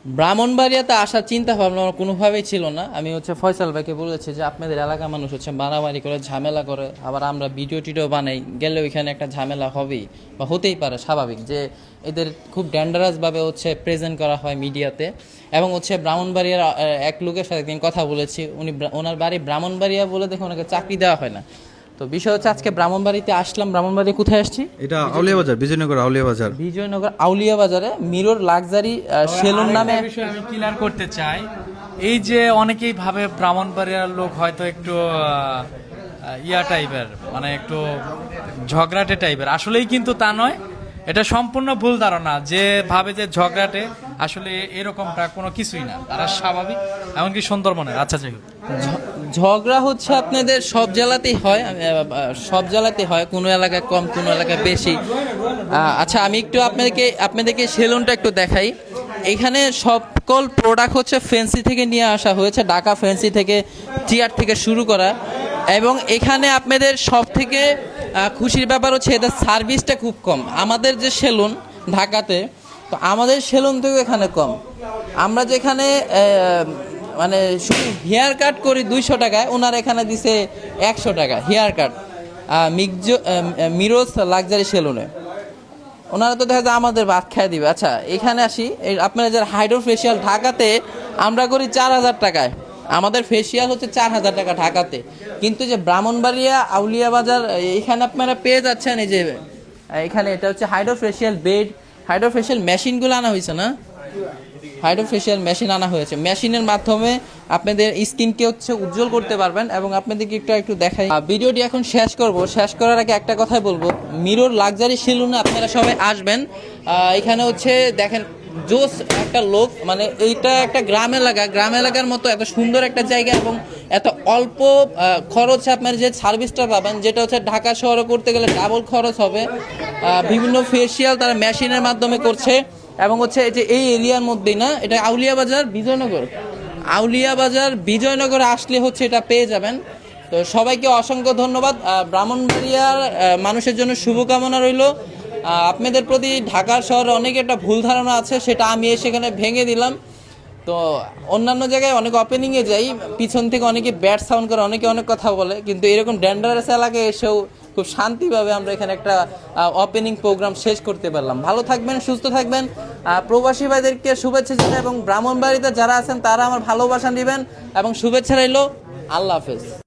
ব্রাহ্মণবাড়িয়াতে আসার চিন্তা ভাবনা আমার কোনোভাবেই ছিল না। আমি ফয়সাল ভাইকে বলেছি যে আপনাদের এলাকার মানুষ মারামারি করে ঝামেলা করে, আবার আমরা ভিডিও টিডিও বানাই, গেলে ওইখানে একটা ঝামেলা হবেই বা হতেই পারে, স্বাভাবিক যে এদের খুব ডেঞ্জারাসভাবে প্রেজেন্ট করা হয় মিডিয়াতে। এবং ব্রাহ্মণবাড়িয়ার এক লোকের সাথে একদিন কথা বলেছি, ওনার বাড়ি ব্রাহ্মণবাড়িয়া বলে দেখে ওনাকে চাকরি দেওয়া হয় না। তো বিষয় আজকে ব্রাহ্মণবাড়িতে আসলাম। ব্রাহ্মণবাড়ি কোথায় আসছি? এটা আউলিয়া বাজার, বিজয়নগর আউলিয়া বাজার। বিজয়নগর আউলিয়া বাজারে মিরর লাক্সারি সেলুন নামে বিষয় আমি ক্লিয়ার করতে চাই। এই যে অনেকেই ভাবে ব্রাহ্মণবাড়িয়ার লোক হয়তো একটু ইয়া টাইপের, মানে একটু ঝগড়াটে টাইপের, আসলেই কিন্তু তা নয়। এটা সম্পূর্ণ ভুল ধারণা যে ভাবে যে ঝগড়াটে, আসলে এরকমটা কোনো কিছুই না, তারা স্বাভাবিক, এমনকি সুন্দরবনের। আচ্ছা, যাই হোক, ঝগড়া আপনাদের সব জেলাতেই হয়, সব জেলাতেই হয়, কোনো এলাকায় কম, কোনো এলাকায় বেশি। আচ্ছা, আমি একটু আপনাদেরকে সেলুনটা একটু দেখাই। এখানে সকল প্রোডাক্ট ফ্যান্সি থেকে নিয়ে আসা হয়েছে, ঢাকা ফ্যান্সি থেকে, টিয়ার থেকে শুরু করা। এবং এখানে আপনাদের সব থেকে খুশির ব্যাপার এদের সার্ভিসটা খুব কম। আমাদের যে সেলুন ঢাকাতে, তো আমাদের সেলুন থেকেও এখানে কম। আমরা যেখানে মানে শুধু হেয়ার কাট করি 200 টাকায়, ওনার এখানে দিছে 100 টাকা হেয়ার কাট। মিরোজ লাক্সারি সেলুনে ওনারা তো দেখা যায় আমাদের ভাত খেয়ে দিবে। আচ্ছা, এখানে আসি, আপনারা যারা হাইড্রো ফেশিয়াল ঢাকাতে আমরা করি 4000 টাকায়, আমাদের ফেশিয়াল 4000 টাকা ঢাকাতে। কিন্তু যে ব্রাহ্মণবাড়িয়া আউলিয়া বাজার, এখানে আপনারা পেয়ে যাচ্ছেন এই যে এখানে এটা hydro facial bed, hydro facial মেশিনগুলো আনা হয়েছে না, হাইড্রো ফেশিয়াল মেশিন আনা হয়েছে। মেশিনের মাধ্যমে আপনাদের স্কিনকে উজ্জ্বল করতে পারবেন। এবং আপনাদেরকে একটু দেখাই। ভিডিওটি এখন শেষ করব, শেষ করার আগে একটা কথাই বলবো, মিরর লাক্সারি সেলুনে আপনারা সবাই আসবেন। এখানে দেখেন জোস একটা লোক, মানে এইটা একটা গ্রাম এলাকা, গ্রাম এলাকার মতো এত সুন্দর একটা জায়গা, এবং এত অল্প খরচে আপনার যে সার্ভিসটা পাবেন, যেটা ঢাকা শহরে করতে গেলে ডাবল খরচ হবে। বিভিন্ন ফেসিয়াল তারা মেশিনের মাধ্যমে করছে। এবং এই যে এই এরিয়ার মধ্যেই না, এটা আউলিয়া বাজার বিজয়নগর, আউলিয়া বাজার বিজয়নগরে আসলে এটা পেয়ে যাবেন। তো সবাইকে অসংখ্য ধন্যবাদ। ব্রাহ্মণবাড়িয়ার মানুষের জন্য শুভকামনা রইল। আপনাদের প্রতি ঢাকার শহরে অনেক একটা ভুল ধারণা আছে, সেটা আমি সেখানে ভেঙে দিলাম। তো অন্যান্য জায়গায় অনেক ওপেনিংয়ে যাই, পিছন থেকে অনেকে ব্যাড সাউন্ড করে, অনেকে অনেক কথা বলে, কিন্তু এরকম ডেঞ্জারাস এলাকায় এসেও খুব শান্তিভাবে আমরা এখানে একটা ওপেনিং প্রোগ্রাম শেষ করতে পারলাম। ভালো থাকবেন, সুস্থ থাকবেন। প্রবাসী ভাইদেরকে শুভেচ্ছা জানাই, এবং ব্রাহ্মণবাড়িতে যারা আছেন তারা আমার ভালোবাসা নেবেন এবং শুভেচ্ছা রইল। আল্লাহ হাফেজ।